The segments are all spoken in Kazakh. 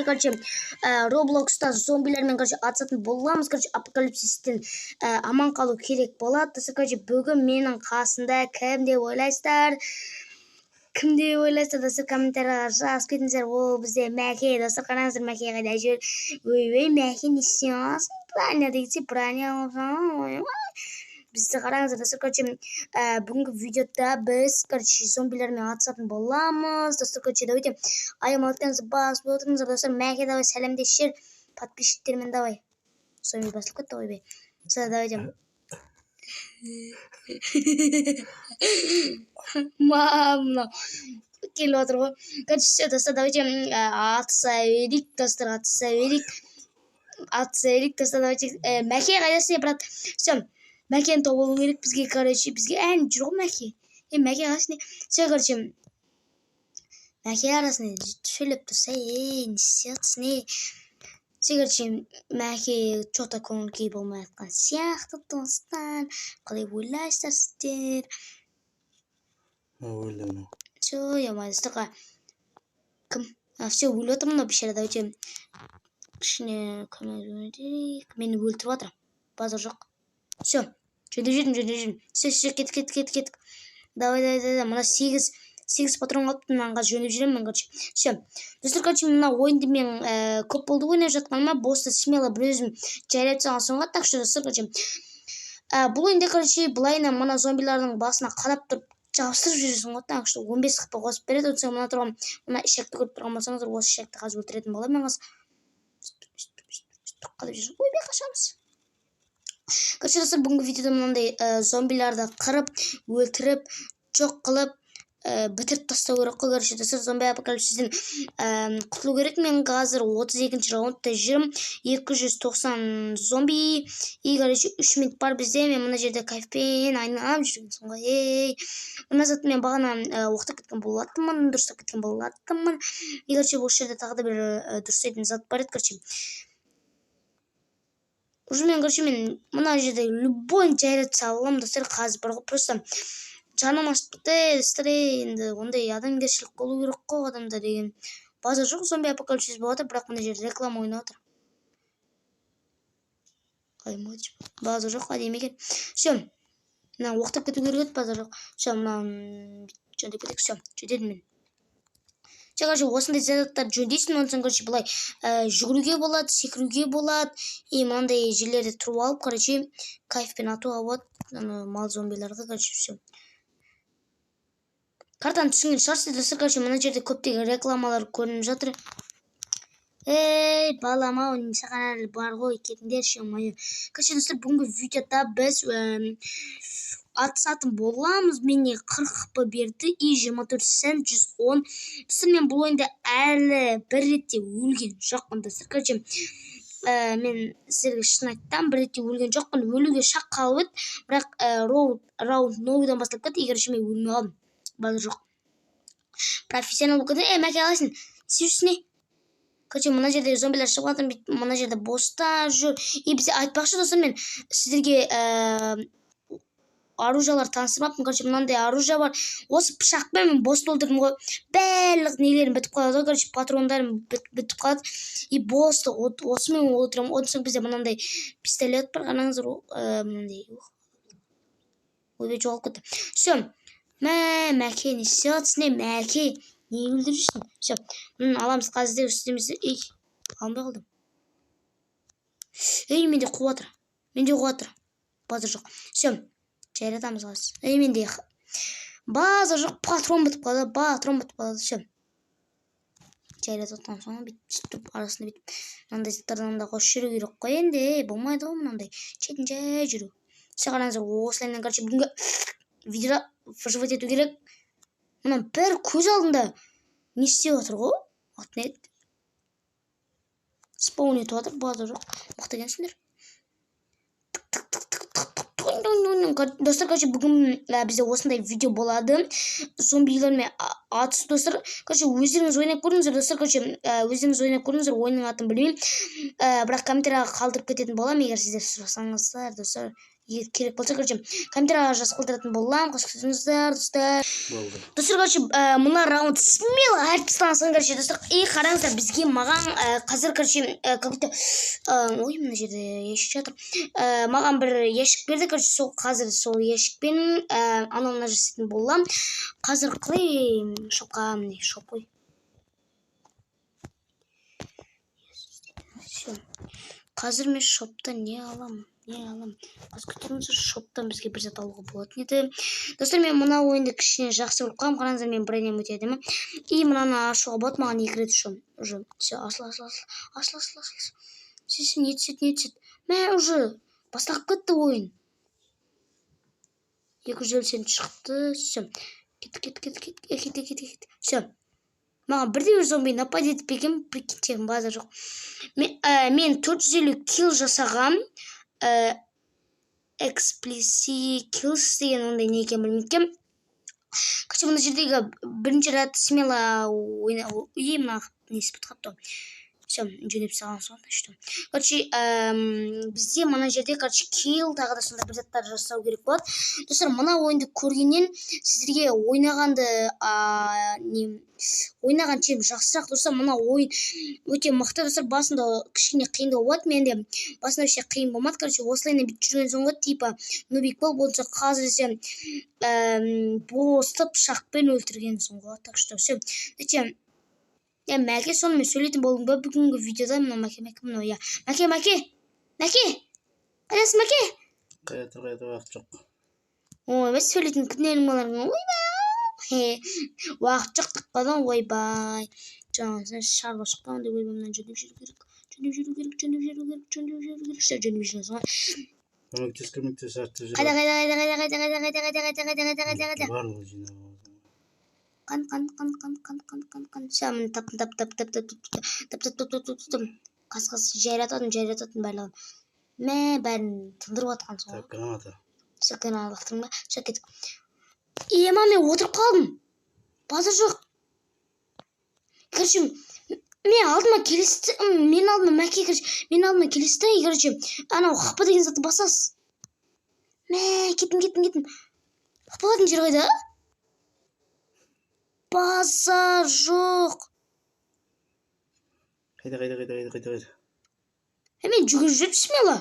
короче, Roblox'та зомбилермен, короче, атысатын боламыз, короче, апокалипсистен аман қалу керек болады. Достар, короче, бүгін менің қасында кім деп ойлайсыздар? Достар, комментарияға жазып кетіңіздер. Ол бізде Мәке. Достар, қараңыздар, Мәке қайда жүр? Ой, Мәке не істейсің? Броня дегенде броня бізді қараңыздар. Достар, короче, бүгінгі видеода біз, короче, зомбилермен атысатын боламыз. Достар, короче, давайте аямалықтарыңызды басып отырыңыздар. Достар, Мәке давай сәлемдесшер, подписчиктермен давай. Зомби басылып кетті ойбай. Все, давайте. Мама келіп отыр ғой. Короче, достар, давайте атыса берейік. Достар, атыса берейік. Достар, давайте. Мәке қайдасың, брат? Все. Мәкені табылу керек бізге, короче, бізге ән жүр ғой Мәке. Мәке қасында. Все, короче, Мәке арасында сөйлеп тұрса, не істейсің? Все, короче, Мәке что-то көңіл-күй болмай жатқан сияқты, достар. Қалай ойлайсыздар сіздер? Ойлаймын. Все, достарға. Кім? Все, өліп отырмын, но бейшара, давайте. Кішкене көмек. Мені өлтіріп жатыр. Базар жоқ. Все, жөндеп. Все, кеттік. Давай. Мына 8 патрон қалыпты, мынанға жөндеп жүремін, короче. Все. Достар, короче, мына ойынды мен көп болды ойнап жатқаныма, босты смело бір өзім жайлап салған соңға, так что, достар, короче, бұл ойында, короче, былайына мына зомбилардың басына қарап тұрып жабыстырып жүресің ғой, так что 15 қыпа қосып береді. Өтсең, мына тұрған, мына ішекті көріп тұрған болсаңыздар, осы ішекті қазір өлтіретін боламын мен қазір. Қалып жүрсің, ойбай қашамыз. Короче, достар, бүгінгі видеода мынандай зомбиларды қырып, өлтіріп, жоқ қылып, бітіріп тастау керек қой. Короче, достар, зомби апокалипсистен құтылу керек. Мен қазір 32-ші раундта жүрмін. 290 зомби. И, короче, 3 минут бар бізде. Мен мына жерде кайфпен айналып жүргенсің ғой. Мына затты мен бағана оқытып кеткен болатынмын, дұрыстап кеткен болатынмын. И, короче, осы жерде тағы да бір дұрыстайтын зат бар еді, короче. Уже мен, короче, мен мына жерде любой жайлап салам, достар, қазір бар ғой. Просто жаным ашып кетті, достар, енді ондай адамгершілік болу керек қой адамда деген. Базар жоқ, зомби апокалипсис болады, бірақ мына жерде реклама ойнап отыр. Базар жоқ, әдемі екен. Все, мына оқытып кету керек еді, базар жоқ. Все, мына жөндеп кетейік, все, жөндедім мен. Короче, осындай заттар жөндейсің, онсың, короче, былай жүгіруге болады, секіруге болады. И мынандай жерлерде тұрып алып, короче, кайфпен атуға болады. Мал зомбиларды, короче, все. Картаны түсінген шығарсыз, достар, короче, мына жерде көптеген рекламалар көрініп жатыр. Балам-ау, саған әлі бар ғой, кетіңдерші, мойы. Короче, достар, бүгінгі видеода біз атысатын боламыз. Мене 40 қыпы берді, и 24 сән 110. Достар, мен бұл ойында әлі бір ретте өлген жоқпын, достар. Короче, мен сіздерге шын айттым, бір ретте өлген жоқпын. Өлуге шақ қалып еді, бірақ раунд новыйдан басталып кетті. И, короче, мен өлмей қалдым. Базар жоқ. Профессионал болып кетті. Мәке алайсың? Сүйірсіне? Короче, мына жерде зомбилер шығып жатыр, мына жерде бостар жүр. И бізде айтпақшы, достар, мен сіздерге оружиялар таныстырмаппын. Короче, мынандай оружие бар. Осы пышақпен мен босты өлтірдім ғой. Барлық нелерім бітіп қалады. Короче, патрондарым бітіп қалады. И босты осымен өлтіремін. Одан соң бізде мынандай пистолет бар. Қараңыздар, мынандай. Ойбай, жоғалып кетті. Все. Мәке, не істейсің, Мәке? Не өлдіріп жүрсің? Все. Аламыз қазір істемесі. Алынбай қалдым. Менде қуатыр. Базар жоқ. Все. Жайратамыз қазір. Менде базар жоқ. Патрон бітіп қалады. Все. Жайратып отқан соң бүйтіп арасында бүйтіп мынандай заттардан да қосып жүру керек қой енді. Болмайды ғой мынандай. Шетін жай жүру. Все, қараңыздар, осылайынан, короче, бүгінгі видеода выживать ету керек. Мына бір көз алдында не істеп отыр ғой? Атын еді. Спаун етіп отыр, базар жоқ. Мықты екенсіңдер. Достар, короче, бүгін бізде осындай видео болады. Зомбилермен атыс, достар. Короче, өздеріңіз ойнап көріңіздер, достар. Короче, ойынның атын білмеймін. Бірақ комментарияға қалдырып кететін боламын, егер сіздер сұрасаңыздар, достар. керек болса короче комментарийға жазып қалдыратын боламын. Қош келдіңіздер достар. Болды. Достар короче мына раунд смело әріп тастаңыздар короче достар. Қараңыздар бізге маған қазір короче какой-то ой мына жерде ящик жатыр. Маған бір ящик берді короче сол қазір сол ящикпен анау жасайтын боламын. Қазір қалай шопқа міне шоп қой. Қазір мен шоптан не аламын? Қазір күтіріңіздер, шоптан бізге бір зат алуға болатын еді. Достар, мен мына ойынды кішкене жақсы біліп қалам. Қараңыздар, мен бір айнем өтеді. И мынаны ашуға болады, маған 2 рет уже. Все, асыл. Сен не түсет. Мә уже басталып кетті ойын. 250 шықты. Все. Кет. Все. Маған бірде бір зомби напад етіп бекем, прикиньте, база жоқ. Мен 450 килл жасағам. Эксплиси киллс деген ондай не екен білмеймін. Короче, мына жердегі бірінші рет смело мына несі бітіп қапты. Все, жөнеп салған соң что. Короче, бізде мына жерде короче килл тағы да сондай бір заттар жасау керек болады. Достар, мына ойынды көргеннен сіздерге ойнаған чем жақсырақ. Достар, мына ойын өте мықты. Достар, басында кішкене қиындау болады. Менде басында вообще қиын болмады. Короче, осылайына бүйтіп жүрген соң типа нубик болса қазір сен босты пышақпен өлтірген соң ғой. Так что все. Мәке сонымен сөйлейтін болдым ба бүгінгі видеода? Мына Мәке мынау я. Мәке. Қайдасың Мәке? Қайда уақыт жоқ. Ой, біз сөйлейтін күнелің боларың. Ойбай. Уақыт жоқ тықпадан ойбай. Жаңағы шаруа шықпаған деп ойбаймнан жөніп жүру керек. Жөніп жүресің ғой. Көмектес артып жүр. Қайда. Барлығы жинап. Қан. Шамын тап. Қас жайрататын барлығын. Бәрін тындырып атқан соң. Так, граната. Граната лақтырдың ба? Все кеттік. Мен отырып қалдым. База жоқ. Короче, мен алдыма Мәке келесті. Короче, анау хапа деген затты басасыз. Кеттім. Хапалатын жер қайда? База жоқ. Қайда. Мен жүгіріп жүріп смело.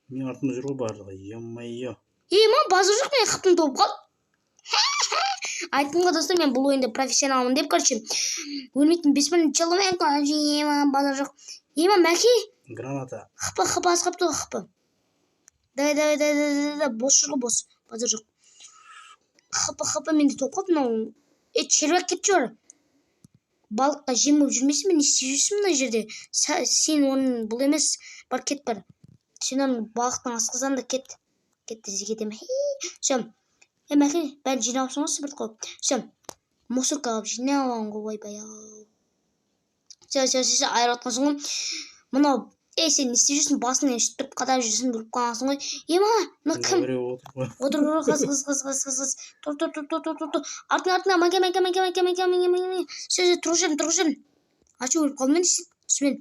Мен артымда жүр ғой барлығы. Е-мое. База жоқ, мен қаптым топ қал. Айттым ғой достар, мен бұл ойында профессионалмын деп, короче. Өлмейтін 5 минут çalamайын. База жоқ. Мәке. Граната. Хапа асқапты ғой хапа. Да. Бос жүр ғой бос. База жоқ. Хапа менде топ қалды мынау. Червяк кетіп жүр. Балыққа жем болып жүрмесің, мен не істеп жүрсің мына жерде? Сен оның бұл емес, бар кет бар. Сен оның балықтың асқыздан да кет. Кетті кетем. Все. Мәке, бәрін жинаусын осы бір қойып. Все. Мусорка алып жинауын ғой ойбай. Все, айырып атқан соң. Мынау сен не істеп жүрсің? Басыңнан тұрып қадап жүрсің, біліп қалғансың ғой. Мына кім? Отыр, қыз. Тұр. Артына, Мәке. Все, тұр жүрін. Ачу өліп қалдым мен түсімен.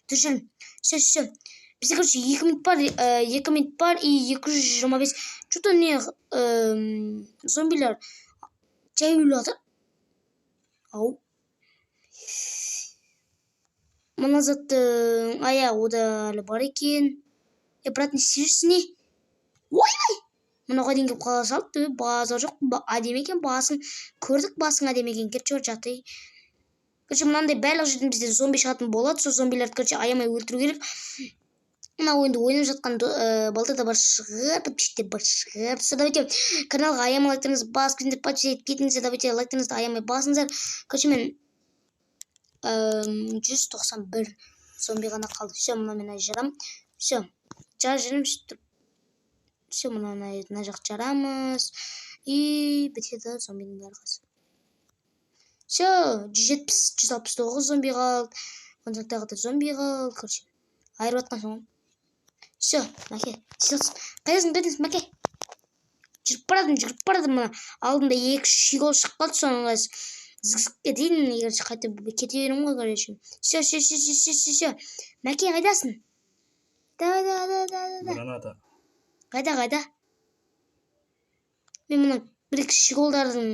Тұр жүрін. Все. Бізде, короче, 2 минут бар и 225. Что-то не зомбилер жай өліп жатыр. Ау. Мына заттың аяғы әлі бар екен. Брат, не істеп жүрсің не? Ойбай! Мынауға дейін келіп қала салды. База жоқ. Әдемі екен басың. Көрдік басың әдемі екен. Кетші жатыр. Короче, мынандай барлық жерден бізде зомби шығатын болады. Сол зомбилерді короче аямай өлтіру керек. Мына ойынды ойнап жатқан балта да бар шығар. Подписчиктер бар шығар. Давайте каналға аямай лайктарыңызды басып кетіңіздер. Давайте лайктарыңызды аямай басыңыздар. Короче, мен 191 зомби ғана қалды. Все, мына жарам. Все, жарым. Все, мына жақ жарамыз. И бітеді зомбидің бәрі. Все, 169 зомби қалды. Ондағы да зомби қалды. Короче, айырып атқан соң. Все, Мәке, қайдасың, Мәке? Жүріп барадым. Мына алдында 2 шигол шығып қалды. Соның қайсы дейін, қайтып кете берім ғой, короче. Все. Мәке, қайдасың? Да. Граната. Қайда? Мен мына бір-екі шиголдардың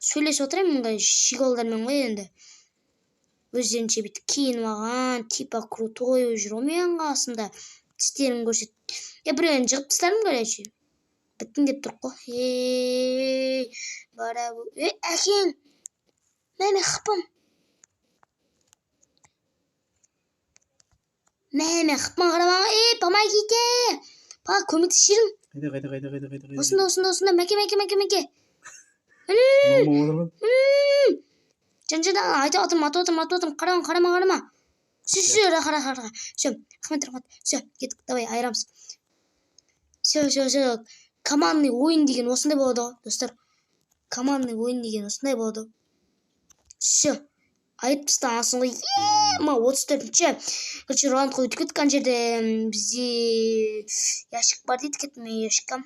сөйлесіп отырайын мұнда шиголдармен ғой енді. Өздерінше бүйтіп киініп алған, типа крутой жүр ғой менің қасымда. Тістерін көрсет. Біреуін жығып тастадым короче. Біттің деп тұр ғой. Әкең. Мәме қыпым. Мәме қыпма қарамаға. Помогите. Па көмектесерім. Қайда. Осында. Мәке. Жан айтып отырмын. Қарама. Все, қара. Все, рахмет. Все, кеттік, давай, айырамыз. Все. Командный ойын деген осындай болады ғой, достар. Командный ойын деген осындай болады. Все, айып тастағансың ғой. 34-ші. Короче, раундқа өтіп кеттік, ана жерде бізде ящик бар дейді, кеттім мен ящикқа.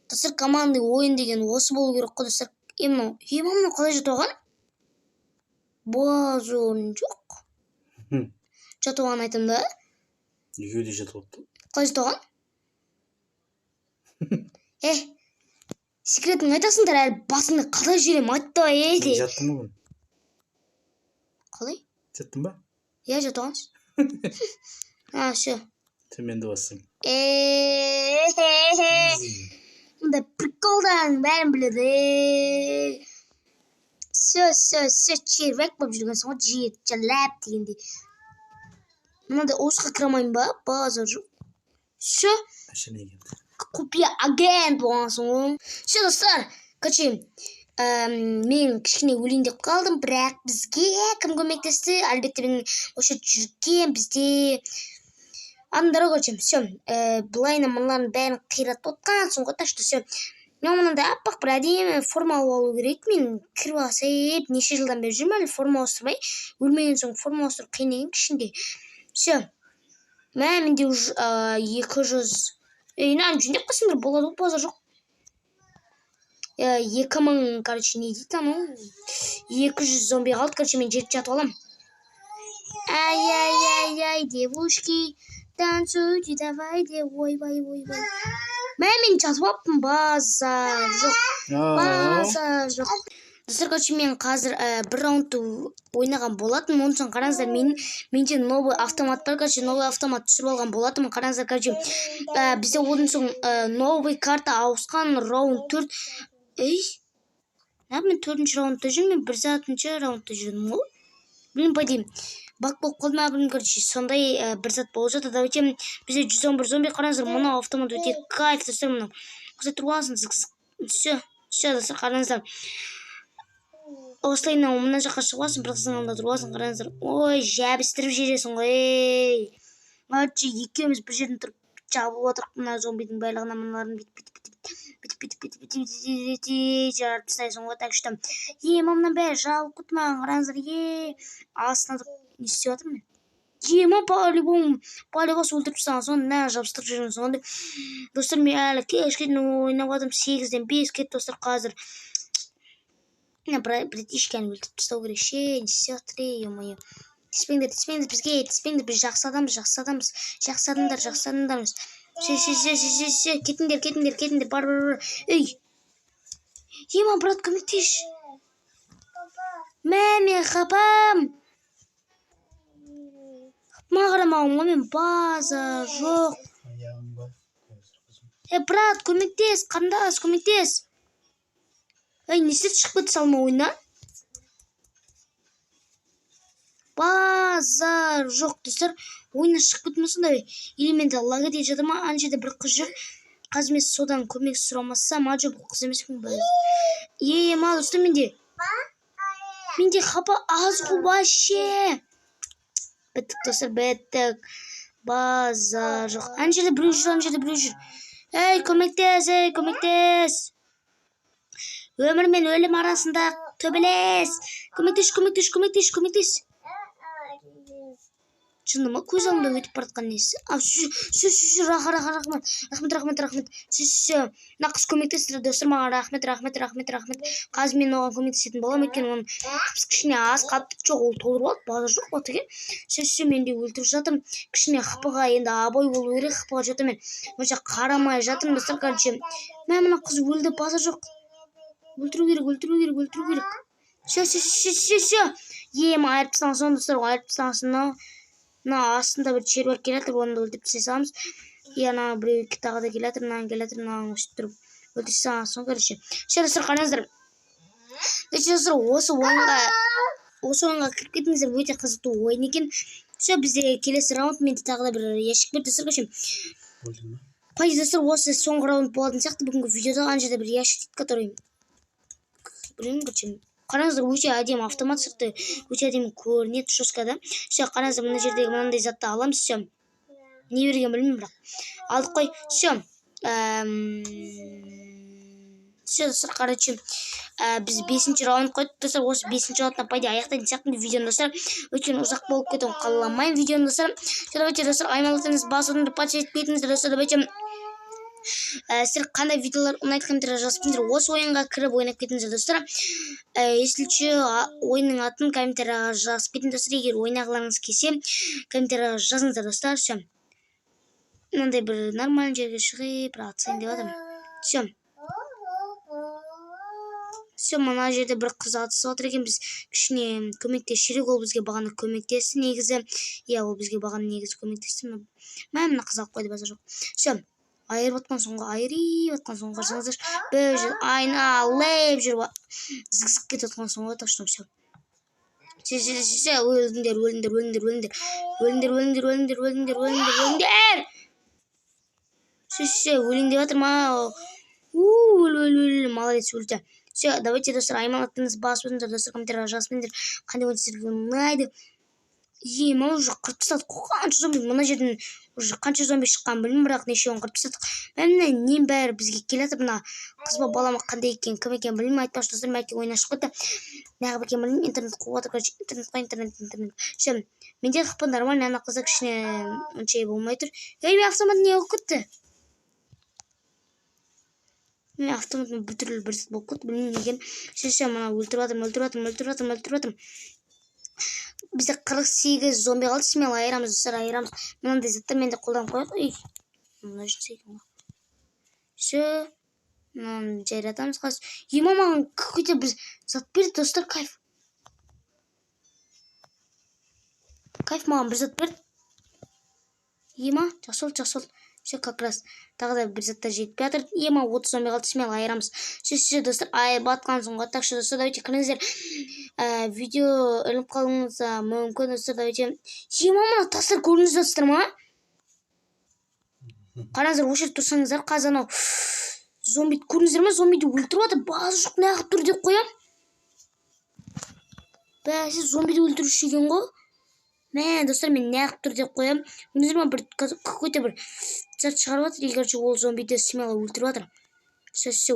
Достар, командный ойын деген осы болу керек қой, достар. Мынау қалай жатып алған? Боз орын жоқ. Жатып алған айтым да. Екеуі де жатып алыпты. Қалай жатып алған? Секретің айтасыңдар әлі басыңды қалай жүрем айтты ба де. Жаттың ба бұны? Қалай? Жаттың ба? Жатып алғансыз. Все. Төменді бассың. Мұнда приколдан бәрін біледі. Все, червек болып жүргенсің ғой, жалап дегенде. Мынада осыға кірамайын ба? Базар жоқ. Все. Құпия агент болғансың ғой. Все, достар. Короче, мен кішкене өлейін деп қалдым, бірақ бізге кім көмектесті? Әлбетте мен осы жүрген бізде адамдар ғой. Все, былайына мыналардың бәрін қиратып отқансың ғой, ташты. Все. Мен мынандай аппақ бір әдемі форма алу керек. Мен кіріп алсайып, неше жылдан бері жүрмін әлі форма ауыстырмай. Өлмеген соң форма ауыстыру қиын екен кішінде. Все. Менде уже 200. Жүндеп қасыңдар болады ғой, базар жоқ. 2000, короче, не дейді анау? 200 зомби қалды, короче, мен жерді жатып алам. Ай, девушки, танцуйте, давайте, ой. Мен жатып алыппын, базар жоқ. Достар, короче, мен қазір бір раундты ойнаған болатын. Онсын қараңыздар, менде новый автомат бар, короче, новый автомат түсіп алған болатын. Қараңыздар, короче, бізде одан соң новый карта ауысқан раунд 4. Мен 4-ші раундта жүрмін, мен 1-ші раундта жүрдім ғой. Білім пайдайым. Бак болып қалдым абым, короче, сондай бір зат болып жатыр. Давайте бізде 111 зомби қараңыздар, мынау автомат өте кайф, достар, мынау. Құзай тұрып аласың, все, достар, қараңыздар. Осылайына мына жаққа шығасың, бір қызың алда тұрып аласың, қараңыздар. Ой, жәбістіріп жересің ғой. Короче, екеуміз бір жерден тұрып жабылып отырып, мына зомбидің барлығына мыналарын бүйтіп жарып тастайсың ғой, так что. Мамнан бәрі жабылып кетті маған, қараңыздар. Астына не істеп жатырмын мен? По-любому өлтіріп тастаған соң, жабыстырып жүрмін соң. Достар, мен әлі кешкен ойнап жатырмын, 8-ден 5 кетті, достар, қазір. Братишканы өлтіріп тастау керек ше, не істеп жатыр, ё-моё. Тиіспеңдер бізге, біз жақсы адамдармыз. Все, кетіңдер, бар. Ей, брат, көмектес. Мәме, қапам. Мағырамауым ғой, мен база жоқ. Брат, көмектес, қандас, көмектес. Не істеп шығып кетті салма ойыннан? Базар жоқ, достар. Ойыннан шығып кетті ме сондай? Или менде лага деп жатыр ма? Ана жерде бір қыз жүр. Қазір мен содан көмек сұрамасам, жоқ, бұл қыз емес пе? Достар, менде қапа аз ғой вообще. Біттік, достар, біттік. Базар жоқ. Ана жерде біреу жүр. Ей, көмектес. Өмір мен өлім арасында төбелес. Көмектес. шынында ма көз алдымда өтіп бара жатқан несі. Рахмет. Мына қыз көмектесті достар, маған рахмет. Қазір мен оған көмектесетін боламын, өйткені оның кішкене аз қалыпты. Жоқ, ол толырып алды, базар жоқ батыге. Мен де өлтіріп жатырмын. Кішкене хпға енді абай болу керек, хпға жатырмын. Онша қарамай жатырмын достар, короче. Мына қыз өлді, базар жоқ. Өлтіру керек. Айырып тастаған достар, айырып тастаған. Мына астында бір червяк келатыр, оны да өлтіріп тастай саламыз. Ана біреу тағы да келатыр, мынаны өстіп тұрып өлтіріп тастаған соң, короче. Достар, қараңыздар. Достар, осы ойынға кіріп кетіңіздер, өте қызықты ойын екен. Бізде келесі раунд, менде тағы да бір ящик бар достар, короче. Пайыз достар, осы соңғы раунд болатын сияқты бүгінгі видеода. Ана жерде бір ящик дейді, который білмеймін, короче. Қараңыздар, өте әдемі автомат сырты, өте әдемі көрінеді жесткада. Қараңыздар, мына жердегі мынандай затты аламыз. Не берген білмеймін, бірақ алдық қой. Достар, короче, біз 5-ші раунд қойдық достар. Осы 5-ші раундтан пайда аяқтайтын сияқтымын видеоны достар. Өйткені ұзақ болып кетуін қаламаймын видеоны достар. Давайте достар, аймалықтарыңыз басуды подписчик етіңіздер достар. Давайте сіздер қандай видеолар ұнайды комментария жазып кетіңіздер. Осы ойынға кіріп ойнап кетіңіздер достар. Есілші ойынның атын комментария жазып кетіңіздер достар. Егер ойнағыларыңыз келсе комментария жазыңыздар достар. Мынандай бір нормальный жерге шығып, бір атсайын деп жатырмын. Мына жерде бір қыз атысып отыр екен, біз кішкене көмектесшірек, ол бізге бағана көмектесті негізі. Ол бізге бағана негізі көмектесті. Мына қыз алып қойды, базар жоқ. Айырып отқан соңға қарсаңыздар. Бір айналып жүріп зік кетіп отқан соңға ташынып. Өліңдер жатыр ма? Молодец, өлді. Давайте достар, аймалықтарыңыз басып өтіңіздер достар, комментария жазып өтіңіздер. Қандай ойын сіздерге ұнайды? Мына уже қырып тастадық. Қанша зомби, мына жерден уже қанша зомби шыққан білмеймін, бірақ нешеуін қырып тастадық. Нем бәрі бізге келеді. Мына қыз ба бала ма, қандай екен, кім екен білмеймін, айтпақшы достар. Мәке ойын ашып кетті. Неғып екен білмеймін, интернет қуып отыр. Интернет. Менде қыпы нормально, ана қызда кішкене онша болмай тұр. Мен автомат не болып кетті? Мен автоматым бір түрлі бір болып кетті, білмеймін екен. Мына өлтіріп жатырмын. Бізде 48 зомби қалды, смело айырамыз достар, айырамыз. Мынандай заттар менде қолданып қойық. Мына жүрсе екен ғой. Мынаны жайратамыз қазір. Маған какой-то бір зат берді достар, кайф. Кайф маған бір зат берді. Жақсы. Как раз тағы да бір заттар жетпей жатыр. 30 зомби қалды, смело айырамыз. Достар, айып атқан соңға. Так что достар, давайте кіріңіздер. Видео іліп қалыңыз мүмкін достар, давайте. Мына тастар көріңіз достар ма? Қараңыздар, өшіріп тұрсаңыздар, қазір анау зомбиді көріңіздер ма? Зомбиді өлтіріп жатыр, базы жоқ, неғып тұр деп қоям. Бәсі зомбиді өлтіруші екен ғой. Достар, мен неғып тұр деп қоям. Көріңіздер ма, бір какой-то бір зат шығарып жатыр, егерше ол зомбиді смело өлтіріп жатыр.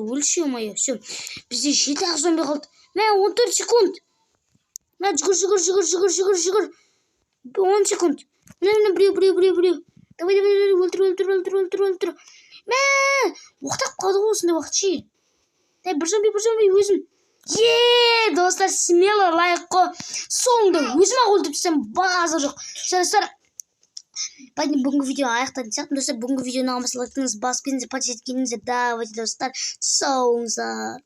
Өлші, омайы. Бізде 7-ақ зомби қалды. 14 секунд. Жүгір. 10 секунд. Біреу. Давай, өлтір. Оқтап қалды ғой осындай уақытшы. Бір зомби өзім. Достар, смело лайк қой. Соңында өзім-ақ өлтіріп тастам, база жоқ. Достар, бүгінгі видео аяқтайтын сияқтымын достар. Бүгінгі видеоны басып кетіңіздер, давайте достар, сау болыңыздар.